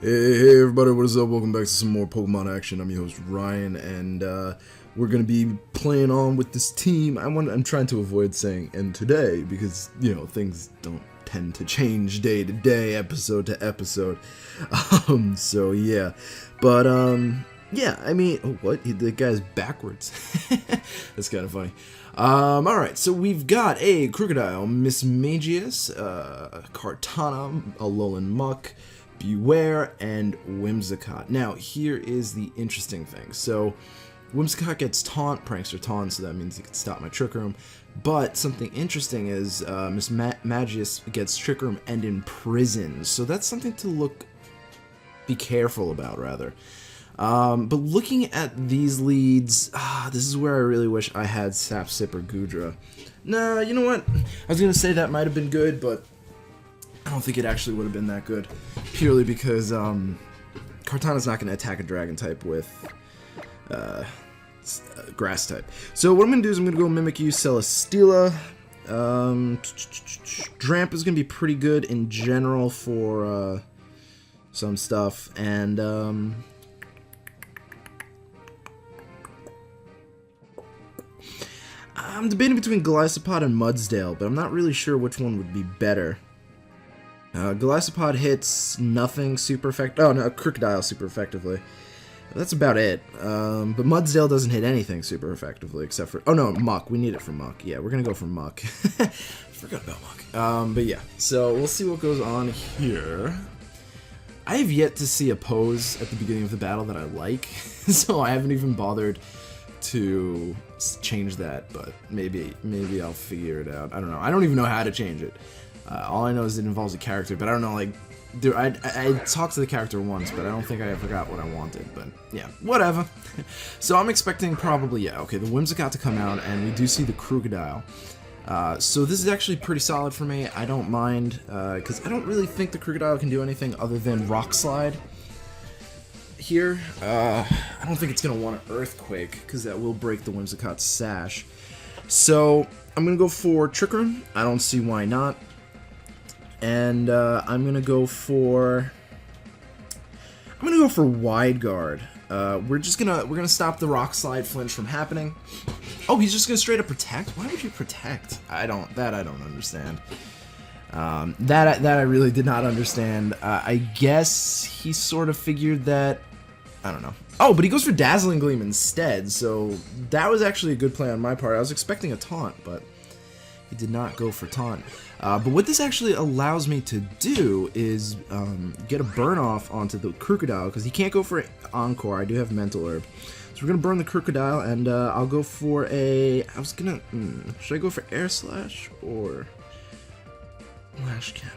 Hey everybody, what is up? Welcome back to some more Pokemon action. I'm your host Ryan, and we're gonna be playing on with this team. I'm trying to avoid saying "and today" because things don't tend to change day to day, episode to episode. So yeah, but yeah. I mean, oh, what? The guy's backwards. That's kind of funny. All right, so we've got a Crocodile, Mismagius, Kartana, Alolan Muck, Beware, and Whimsicott. Now, here is the interesting thing. So, Whimsicott gets Prankster Taunt, so that means he can stop my Trick Room. But something interesting is Mismagius gets Trick Room and Imprison. So that's something to be careful about, rather. But looking at these leads, this is where I really wish I had Sap Sip or Goodra. Nah, you know what? I was gonna say that might have been good, but I don't think it actually would have been that good. Purely because Kartana's not gonna attack a Dragon type with Grass type. So what I'm gonna do is I'm gonna go Mimikyu, Celesteela. Dramp is gonna be pretty good in general for some stuff, and I'm debating between Golisopod and Mudsdale, but I'm not really sure which one would be better. Golisopod hits nothing super effective. Oh, no, Crocodile super effectively. That's about it. But Mudsdale doesn't hit anything super effectively except for... Oh, no, Muck. We need it for Muck. Yeah, we're going to go for Muck. Forgot about Muck. But yeah, so we'll see what goes on here. I have yet to see a pose at the beginning of the battle that I like, so I haven't even bothered to change that, but maybe I'll figure it out. I don't know. I don't even know how to change it. All I know is it involves a character, but I don't know, like, dude, I talked to the character once, but I don't think I ever got what I wanted, but yeah, whatever. So I'm expecting probably, yeah, okay, the Whimsicott to come out, and we do see the Crocodile. So this is actually pretty solid for me. I don't mind, because I don't really think the Crocodile can do anything other than Rock Slide here. I don't think it's going to want an Earthquake, because that will break the Whimsicott's sash. So I'm going to go for Trick Room. I don't see why not. And I'm going to go for Wide Guard. We're gonna stop the Rock Slide flinch from happening. Oh, he's just gonna straight up protect? Why would you protect? I don't understand. That I really did not understand. I guess he sort of figured that, I don't know. Oh, but he goes for Dazzling Gleam instead, so that was actually a good play on my part. I was expecting a taunt, but he did not go for taunt. But what this actually allows me to do is get a burn off onto the Crocodile, because he can't go for Encore. I do have Mental Herb. So we're going to burn the Crocodile, and I'll go for a... should I go for Air Slash or Flash Cannon?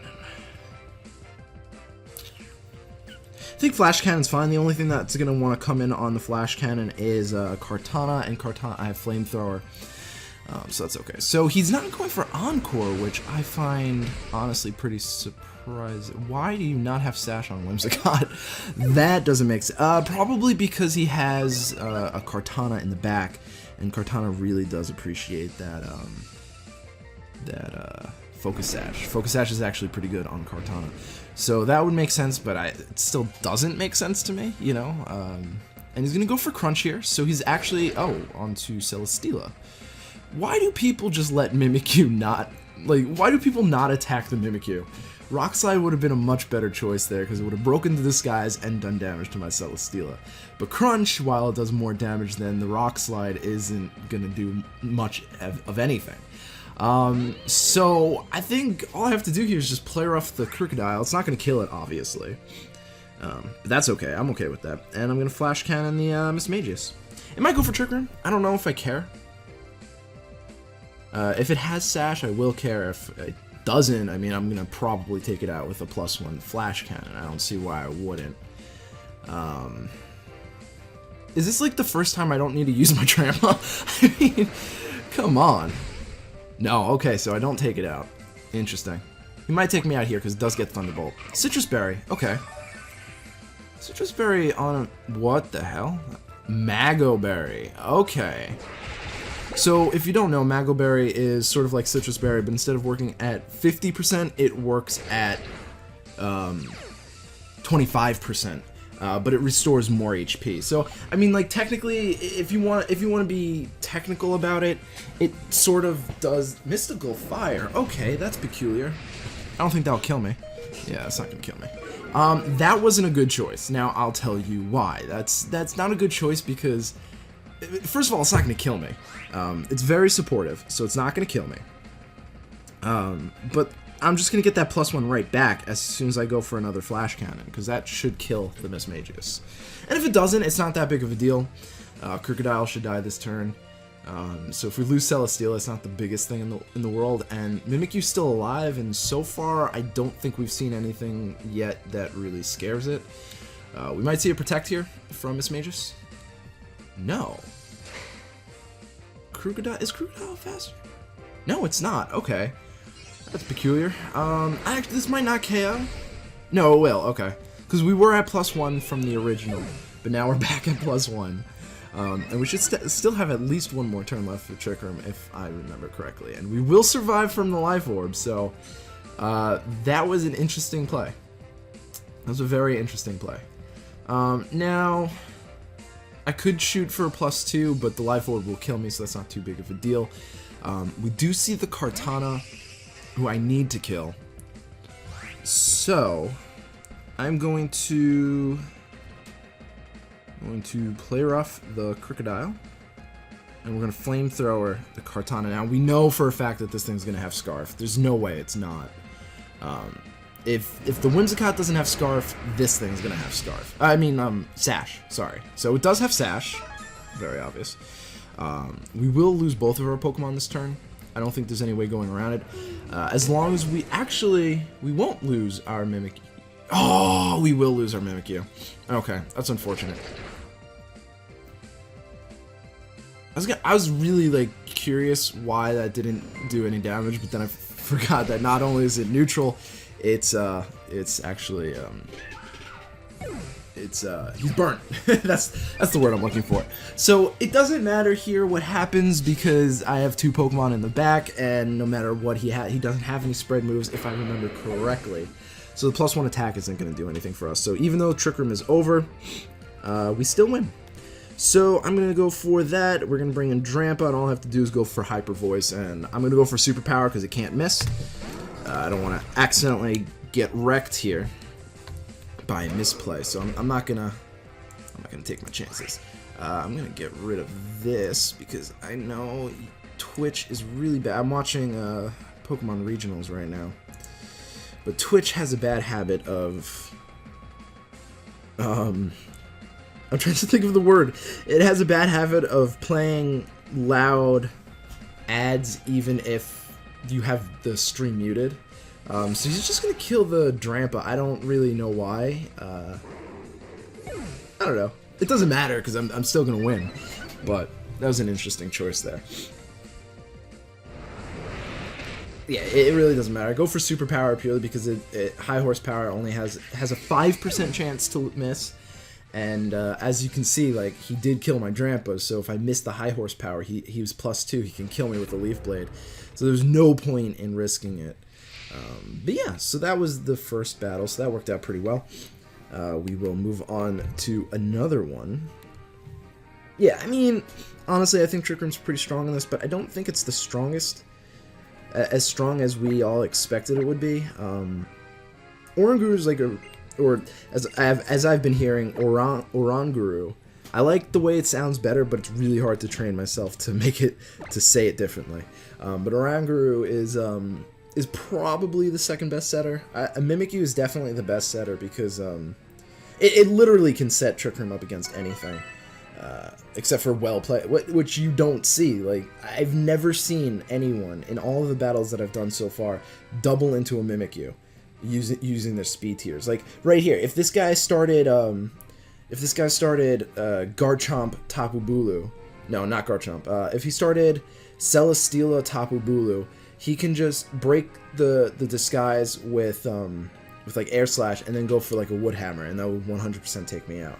I think Flash Cannon's fine. The only thing that's going to want to come in on the Flash Cannon is Kartana, and Kartana, I have Flamethrower. So that's okay. So he's not going for Encore, which I find honestly pretty surprising. Why do you not have Sash on Whimsicott? That doesn't make sense. Probably because he has a Kartana in the back, and Kartana really does appreciate that Focus Sash. Focus Sash is actually pretty good on Kartana. So that would make sense, but it still doesn't make sense to me, you know? And he's going to go for Crunch here, so he's actually... Oh, onto Celesteela. Why do people just let Mimikyu not... Like, why do people not attack the Mimikyu? Rock Slide would have been a much better choice there, because it would have broken the disguise and done damage to my Celesteela. But Crunch, while it does more damage than the Rock Slide, isn't going to do much of anything. So, I think all I have to do here is just play rough the Crocodile. It's not going to kill it, obviously. But that's okay. I'm okay with that. And I'm going to Flash Cannon the Mismagius. It might go for Trick Room. I don't know if I care. If it has Sash, I will care. If it doesn't, I mean, I'm going to probably take it out with a +1 Flash Cannon. I don't see why I wouldn't. Is this like the first time I don't need to use my Trampa? I mean, come on. No, okay, so I don't take it out. Interesting. He might take me out here because it does get Thunderbolt. Citrus Berry, okay. Citrus Berry on... What the hell? Mago Berry, okay. So, if you don't know, Mago Berry is sort of like Citrus Berry, but instead of working at 50%, it works at 25%. But it restores more HP. So I mean, like, technically, if you want to be technical about it, it sort of does mystical fire. Okay, that's peculiar. I don't think that'll kill me. Yeah, it's not gonna kill me. That wasn't a good choice. Now I'll tell you why. That's not a good choice because, first of all, it's not gonna kill me. It's very supportive, so it's not gonna kill me. But I'm just going to get that +1 right back as soon as I go for another flash cannon, because that should kill the Miss Magus. And if it doesn't, it's not that big of a deal. Crocodile should die this turn. So if we lose Celesteela, it's not the biggest thing in the world. And Mimikyu's still alive, and so far, I don't think we've seen anything yet that really scares it. We might see a Protect here from Miss Magus. No. Crocodile? Is Crocodile faster? No, it's not. Okay. That's peculiar. Actually, this might not KO. No, it will. Okay. Because we were at +1 from the original, but now we're back at +1. And we should still have at least one more turn left for Trick Room, if I remember correctly. And we will survive from the Life Orb, so that was an interesting play. That was a very interesting play. Now, I could shoot for a +2, but the Life Orb will kill me, so that's not too big of a deal. We do see the Kartana, who I need to kill. So I'm going to play rough the Crocodile, and we're going to Flamethrower the Kartana. Now we know for a fact that this thing's going to have Scarf. There's no way it's not. If the Whimsicott doesn't have Scarf, this thing's going to have Scarf. I mean, Sash. Sorry. So it does have Sash. Very obvious. We will lose both of our Pokemon this turn. I don't think there's any way going around it. As long as we won't lose our Mimikyu. Oh, we will lose our Mimikyu. Okay, that's unfortunate. I was really, like, curious why that didn't do any damage, but then I forgot that not only is it neutral, it's actually, he's burnt. that's the word I'm looking for. So it doesn't matter here what happens because I have 2 Pokemon in the back, and no matter what he doesn't have any spread moves if I remember correctly. So the +1 attack isn't going to do anything for us. So even though Trick Room is over, we still win. So I'm going to go for that. We're going to bring in Drampa, and all I have to do is go for Hyper Voice, and I'm going to go for Superpower because it can't miss. I don't want to accidentally get wrecked here by misplay, so I'm not gonna take my chances. I'm gonna get rid of this because I know Twitch is really bad. I'm watching Pokemon Regionals right now, but Twitch has a bad habit of I'm trying to think of the word. It has a bad habit of playing loud ads even if you have the stream muted. So he's just gonna kill the Drampa. I don't really know why. I don't know. It doesn't matter because I'm still gonna win. But that was an interesting choice there. Yeah, it really doesn't matter. I go for Superpower purely because high horsepower only has a 5% chance to miss. And as you can see, like, he did kill my Drampa, so if I missed the high horsepower, he was +2. He can kill me with a Leaf Blade. So there's no point in risking it. But yeah, so that was the first battle, so that worked out pretty well. We will move on to another one. Yeah, I mean, honestly, I think Trick Room's pretty strong in this, but I don't think it's the strongest, as strong as we all expected it would be. Oranguru's like as I've been hearing, Oranguru. I like the way it sounds better, but it's really hard to train myself to say it differently. But Oranguru is probably the second best setter. Mimikyu is definitely the best setter because it literally can set Trick Room up against anything, except for well play, which you don't see. Like, I've never seen anyone in all of the battles that I've done so far double into a Mimikyu using their speed tiers. Like right here, if this guy started Garchomp Tapu Bulu, no, not Garchomp. If he started Celesteela Tapu Bulu, he can just break the disguise with like Air Slash and then go for like a Wood Hammer, and that would 100% take me out.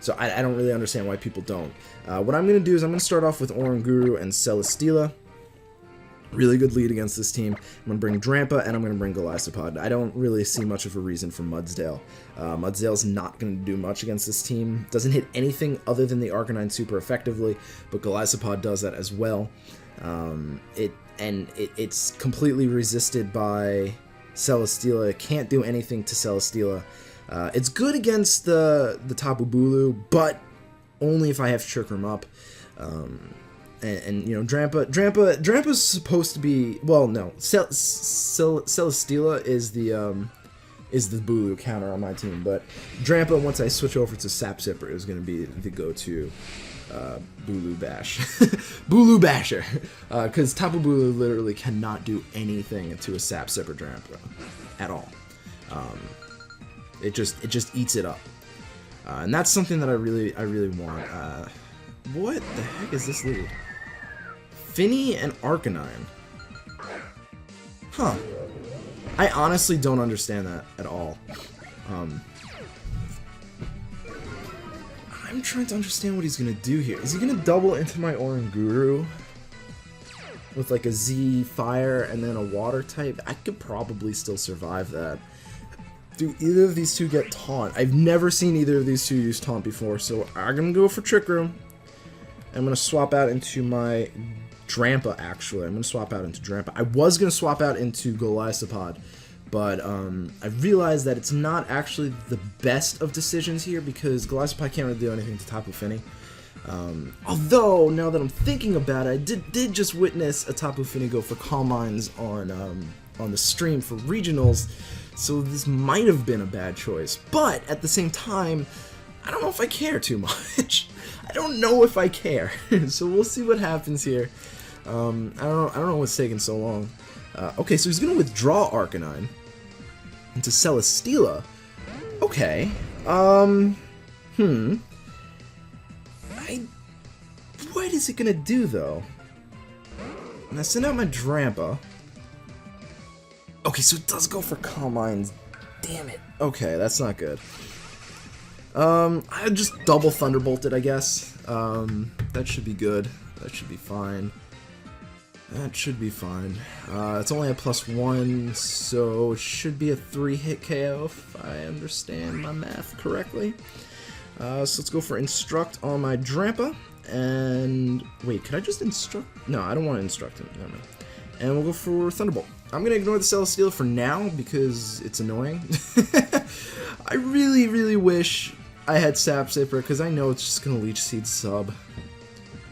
So I don't really understand why people don't. What I'm going to do is I'm going to start off with Oranguru and Celesteela. Really good lead against this team. I'm going to bring Drampa, and I'm going to bring Golisopod. I don't really see much of a reason for Mudsdale. Mudsdale's not going to do much against this team. Doesn't hit anything other than the Arcanine super effectively, but Golisopod does that as well. It's completely resisted by Celesteela. It can't do anything to Celesteela. It's good against the Tapu Bulu, but only if I have Trick Room up. And you know, Drampa's supposed to be, well, no, Celesteela is the Bulu counter on my team, but Drampa, once I switch over to Sap Sipper, is going to be the go-to Bulu Bash. Bulu Basher, because Tapu Bulu literally cannot do anything to a Sap Sipper Drampa at all. It just eats it up, and that's something that I really want. What the heck is this lead? Finny and Arcanine. Huh. I honestly don't understand that at all. I'm trying to understand what he's gonna do here. Is he gonna double into my Oranguru with like a Z Fire and then a Water type? I could probably still survive that. Do either of these two get Taunt? I've never seen either of these two use Taunt before, so I'm gonna go for Trick Room. I'm going to swap out into my Drampa, actually. I'm going to swap out into Drampa. I was going to swap out into Golisopod, but I realized that it's not actually the best of decisions here because Golisopod can't really do anything to Tapu Fini. Although, now that I'm thinking about it, I did just witness a Tapu Fini go for Calm Minds on the stream for regionals, so this might have been a bad choice. But, at the same time, I don't know if I care too much. I don't know if I care. So we'll see what happens here. I don't know what's taking so long. Okay, so he's gonna withdraw Arcanine into Celesteela. Okay. What is it gonna do though? And I send out my Drampa. Okay, so it does go for Calm Minds. Damn it. Okay, that's not good. I just double Thunderbolted, I guess. That should be good. That should be fine. That should be fine. It's only a +1, so it should be a 3-hit KO if I understand my math correctly. So let's go for Instruct on my Drampa. And wait, could I just Instruct? No, I don't want to Instruct him. No. And we'll go for Thunderbolt. I'm gonna ignore the Celesteela for now because it's annoying. I really wish I had Sap Sipper because I know it's just gonna Leech Seed sub.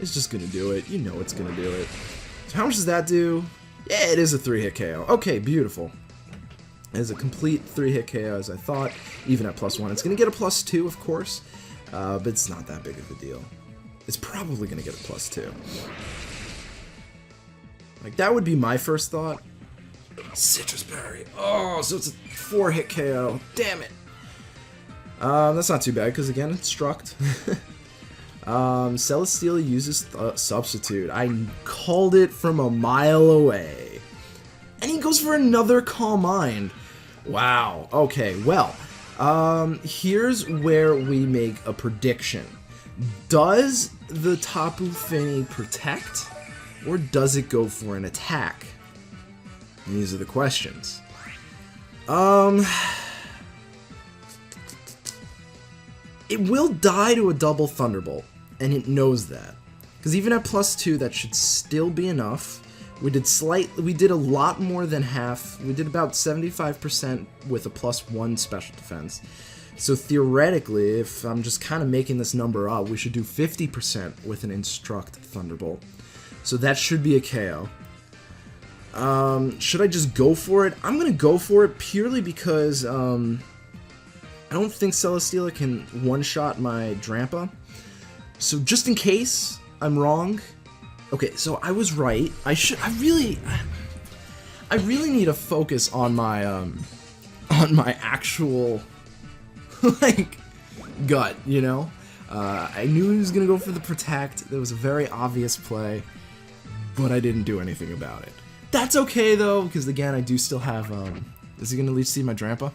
It's just gonna do it. You know it's gonna do it. So how much does that do? Yeah, it is a 3-hit KO. Okay, beautiful. It is a complete 3-hit KO as I thought, even at +1. It's gonna get a +2, of course, but it's not that big of a deal. It's probably gonna get a +2. Like, that would be my first thought. Citrus Berry. Oh, so it's a 4-hit KO. Damn it. That's not too bad, because again, it's Struct. Celesteela uses Substitute. I called it from a mile away. And he goes for another Calm Mind. Wow. Okay, well, here's where we make a prediction. Does the Tapu Fini protect? Or does it go for an attack? And these are the questions. It will die to a double Thunderbolt, and it knows that. Because even at +2, that should still be enough. We did a lot more than half. We did about 75% with a +1 special defense. So theoretically, if I'm just kind of making this number up, we should do 50% with an Instruct Thunderbolt. So that should be a KO. Should I just go for it? I'm gonna go for it purely because, I don't think Celesteela can one-shot my Drampa. So just in case I'm wrong. Okay, so I was right. I really need to focus on my actual like gut, you know? I knew he was gonna go for the Protect. That was a very obvious play, but I didn't do anything about it. That's okay though, because again, I do still have is he gonna Leech Seed my Drampa?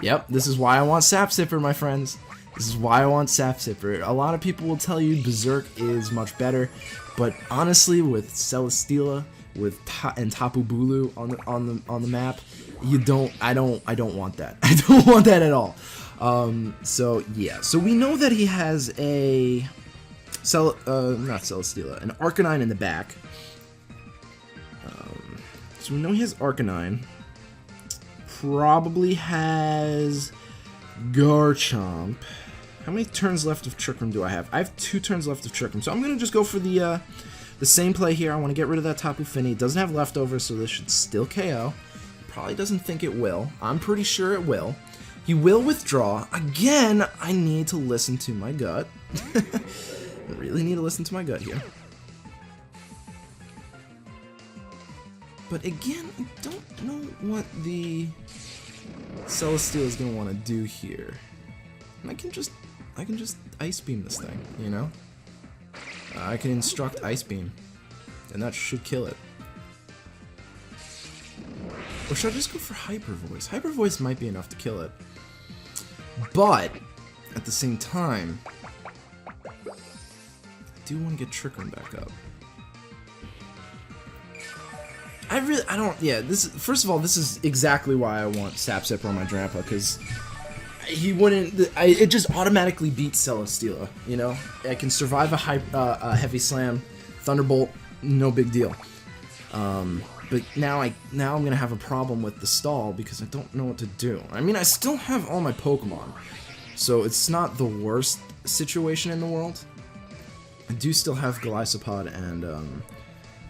Yep, this is why I want Sap Sipper, my friends. This is why I want Sap Sipper. A lot of people will tell you Berserk is much better, but honestly, with Celesteela, with and Tapu Bulu on the map. I don't want that. I don't want that at all. So yeah. So we know that he has a not Celesteela, an Arcanine in the back. So we know he has Arcanine. Probably has Garchomp. How many turns left of Trick Room do I have? I have 2 turns left of Trick Room, so I'm gonna just go for the same play here. I want to get rid of that Tapu Fini. It doesn't have leftovers, so this should still KO. Probably doesn't think it will. I'm pretty sure it will. He will withdraw. Again, I need to listen to my gut. I really need to listen to my gut here. But again, I don't know what the Celesteela is going to want to do here. And I can just Ice Beam this thing, you know? I can instruct Ice Beam, and that should kill it. Or should I just go for Hyper Voice? Hyper Voice might be enough to kill it. But, at the same time, I do want to get Trick Room back up. First of all, this is exactly why I want Sap Sipper on my Drampa, because he wouldn't, it just automatically beats Celesteela, you know? I can survive a Heavy Slam, Thunderbolt, no big deal. But now I'm gonna have a problem with the stall because I don't know what to do. I mean, I still have all my Pokemon, so it's not the worst situation in the world. I do still have Golisopod and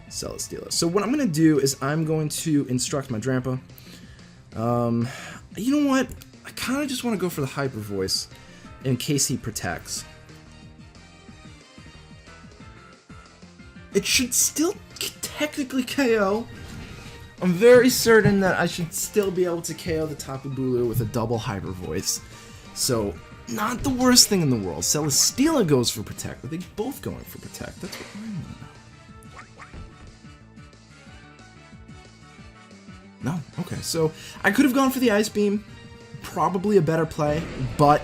Celesteela. So what I'm gonna do is I'm going to instruct my Drampa. You know what? I kind of just want to go for the Hyper Voice in case he protects. It should still technically KO. I'm very certain that I should still be able to KO the Tapu Bulu with a double Hyper Voice. So, not the worst thing in the world. Celesteela goes for Protect. Are they both going for Protect? That's what I want to know. No? Okay, so I could have gone for the Ice Beam. Probably a better play, but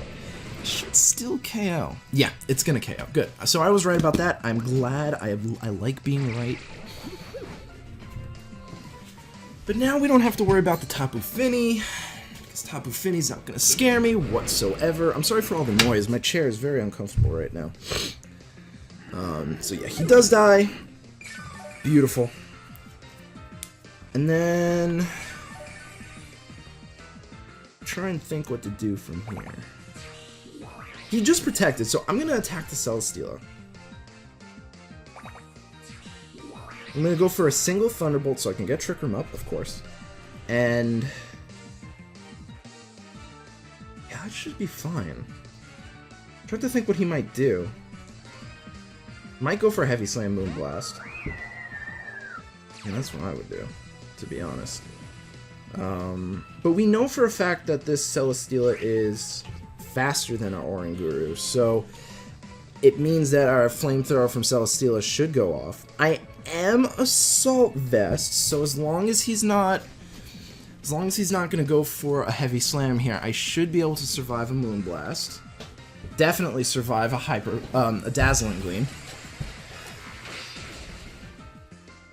it should still KO. Yeah, it's gonna KO. Good. So I was right about that. I'm glad. I like being right. But now we don't have to worry about the Tapu Fini, because Tapu Fini's not gonna scare me whatsoever. I'm sorry for all the noise. My chair is very uncomfortable right now. So yeah, he does die. Beautiful. And then try and think what to do from here. He just protected, so I'm gonna attack the Celesteela. I'm gonna go for a single Thunderbolt so I can get Trick Room up, of course. And yeah, that should be fine. I'm trying to think what he might do. Might go for a Heavy Slam Moonblast. And that's what I would do, to be honest. But we know for a fact that this Celesteela is faster than our Oranguru, so it means that our Flamethrower from Celesteela should go off. I am Assault Vest, so as long as he's not gonna go for a Heavy Slam here, I should be able to survive a Moonblast. Definitely survive a Dazzling Gleam.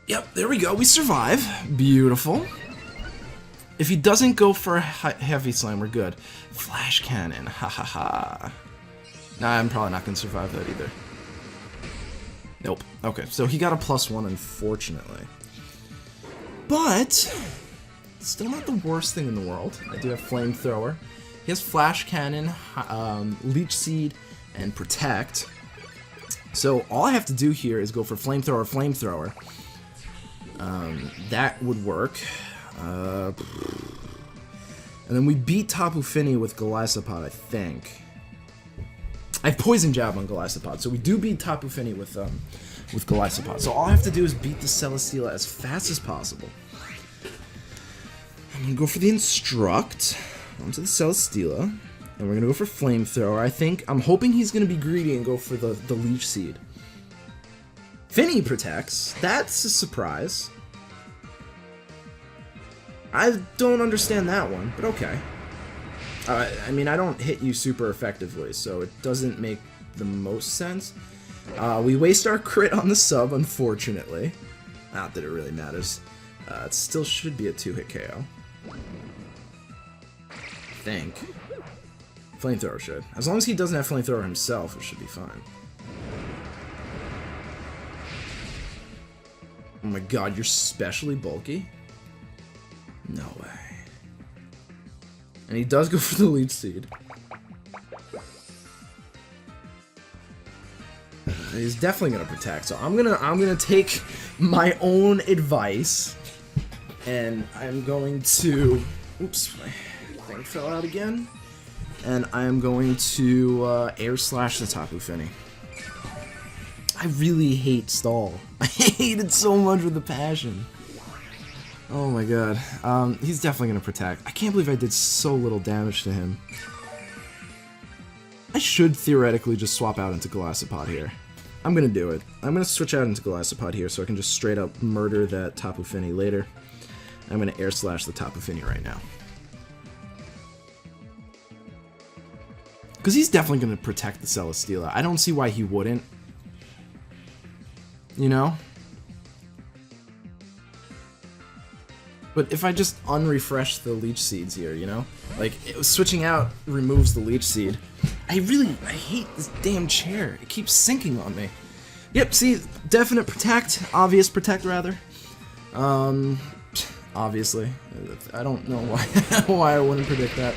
Yep, there we go, we survive. Beautiful. If he doesn't go for a Heavy Slam, we're good. Flash Cannon, ha ha ha. Nah, I'm probably not gonna survive that either. Nope. Okay, so he got a +1, unfortunately. But still not the worst thing in the world. I do have Flamethrower. He has Flash Cannon, Leech Seed, and Protect. So all I have to do here is go for Flamethrower. That would work. And then we beat Tapu Fini with Golisopod, I think. I have Poison Jab on Golisopod, so we do beat Tapu Fini with Golisopod. So all I have to do is beat the Celesteela as fast as possible. I'm gonna go for the Instruct onto the Celesteela, and we're gonna go for Flamethrower. I'm hoping he's gonna be greedy and go for the Leech Seed. Fini protects. That's a surprise. I don't understand that one, but okay. I mean, I don't hit you super effectively, so it doesn't make the most sense. We waste our crit on the sub, unfortunately. Not that it really matters. It still should be a 2-hit KO. I think. Flamethrower should. As long as he doesn't have Flamethrower himself, it should be fine. Oh my god, you're specially bulky? No way. And he does go for the Leech Seed. He's definitely gonna protect, so I'm gonna take my own advice, and I'm going to, oops, my thing fell out again, and I am going to air slash the Tapu Fini. I really hate stall. I hate it so much with a passion. Oh my god. He's definitely gonna protect. I can't believe I did so little damage to him. I should theoretically just swap out into Golisopod here. I'm gonna do it. I'm gonna switch out into Golisopod here so I can just straight up murder that Tapu Fini later. I'm gonna air slash the Tapu Fini right now. Because he's definitely gonna protect the Celesteela. I don't see why he wouldn't. You know? But if I just unrefresh the Leech Seeds here, you know? Like, switching out removes the Leech Seed. I hate this damn chair. It keeps sinking on me. Yep, see, definite protect. Obvious protect, rather. Obviously. I don't know why, why I wouldn't predict that.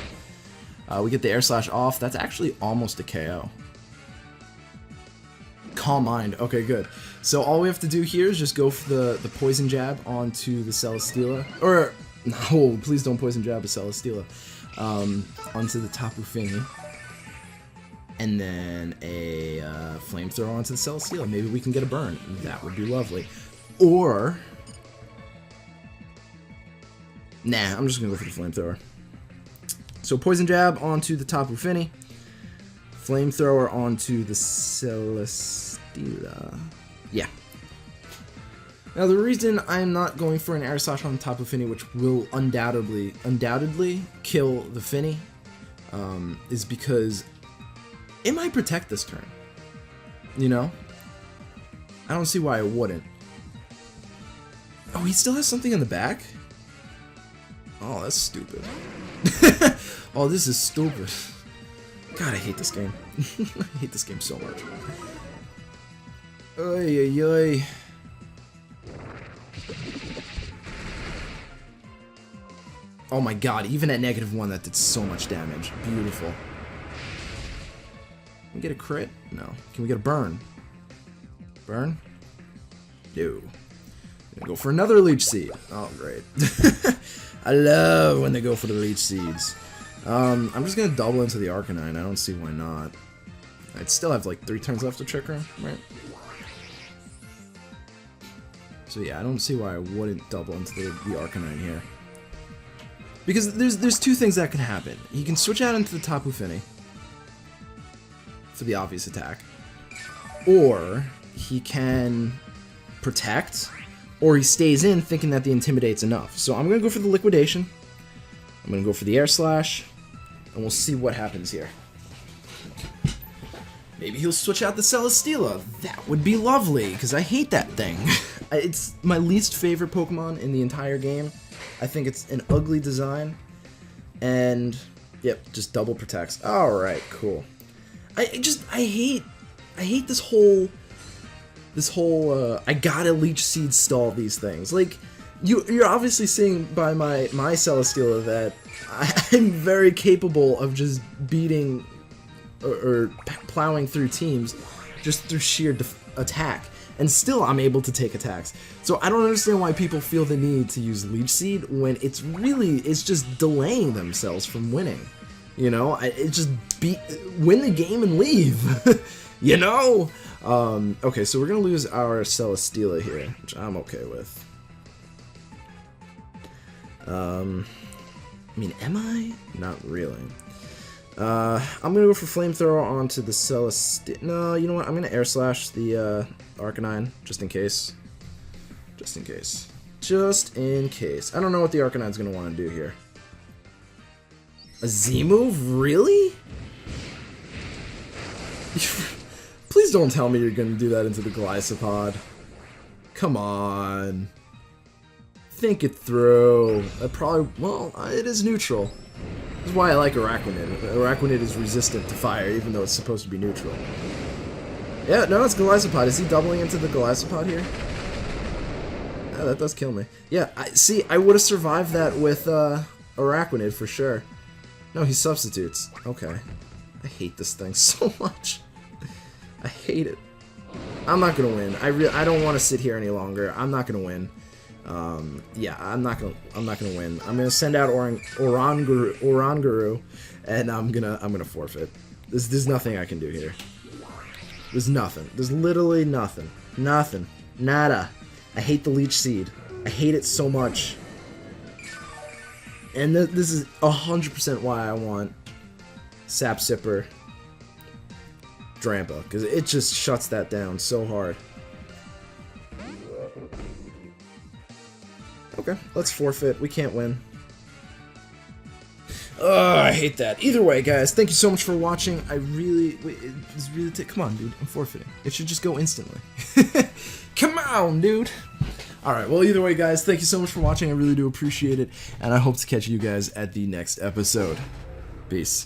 We get the air slash off. That's actually almost a KO. Calm Mind. Okay, good. So all we have to do here is just go for the Poison Jab onto the Celesteela. Or, no, please don't Poison Jab a Celesteela. Onto the Tapu Fini. And then a Flamethrower onto the Celesteela. Maybe we can get a burn. That would be lovely. Or... Nah, I'm just going to go for the Flamethrower. So Poison Jab onto the Tapu Fini. Flamethrower onto the Celesteela. Yeah. Now the reason I'm not going for an Air Slash on the Tapu Fini, which will undoubtedly kill the Fini, is because it might protect this turn. You know? I don't see why it wouldn't. Oh, he still has something in the back? Oh, that's stupid. Oh, this is stupid. God, I hate this game. I hate this game so much. Oy, oy, oy. Oh my god, even at -1, that did so much damage. Beautiful. Can we get a crit? No. Can we get a burn? Burn? No. Gonna go for another Leech Seed. Oh, great. I love when they go for the Leech Seeds. I'm just gonna double into the Arcanine. I don't see why not. I'd still have like 3 turns left to Trick Room, right? So yeah, I don't see why I wouldn't double into the Arcanine here. Because there's 2 things that can happen. He can switch out into the Tapu Fini for the obvious attack, or he can protect, or he stays in thinking that the Intimidate's enough. So I'm gonna go for the Liquidation. I'm gonna go for the Air Slash, and we'll see what happens here. Maybe he'll switch out the Celesteela. That would be lovely, because I hate that thing. It's my least favorite Pokemon in the entire game. I think it's an ugly design. And, yep, just double protects. Alright, cool. I hate this whole I gotta Leech Seed stall these things. Like, you're obviously seeing by my Celesteela that I'm very capable of just beating or plowing through teams just through sheer attack, and still I'm able to take attacks. So I don't understand why people feel the need to use Leech Seed when it's just delaying themselves from winning. You know, it's just win the game and leave. You know. Okay, so we're gonna lose our Celesteela here, which I'm okay with. I mean, am I? Not really. I'm gonna go for Flamethrower onto the Celesteela. No, you know what? I'm gonna Air Slash the Arcanine, just in case. Just in case. Just in case. I don't know what the Arcanine's gonna want to do here. A Z-move? Really? Please don't tell me you're gonna do that into the Golisopod. Come on. Think it through. Well, it is neutral. This is why I like Araquanid. Araquanid is resistant to fire, even though it's supposed to be neutral. Yeah, no, it's Golisopod. Is he doubling into the Golisopod here? Yeah, that does kill me. Yeah, I would have survived that with Araquanid for sure. No, he substitutes. Okay. I hate this thing so much. I hate it. I'm not gonna win. I don't want to sit here any longer. I'm not gonna win. Yeah, I'm not gonna win. I'm gonna send out Oranguru, and I'm gonna forfeit. There's nothing I can do here. There's nothing. There's literally nothing. Nothing. Nada. I hate the Leech Seed. I hate it so much. And this is 100% why I want Sap Sipper Drampa, because it just shuts that down so hard. Okay, let's forfeit. We can't win. Ugh, I hate that. Either way, guys, thank you so much for watching. Come on, dude. I'm forfeiting. It should just go instantly. Come on, dude. Alright, well, either way, guys, thank you so much for watching. I really do appreciate it, and I hope to catch you guys at the next episode. Peace.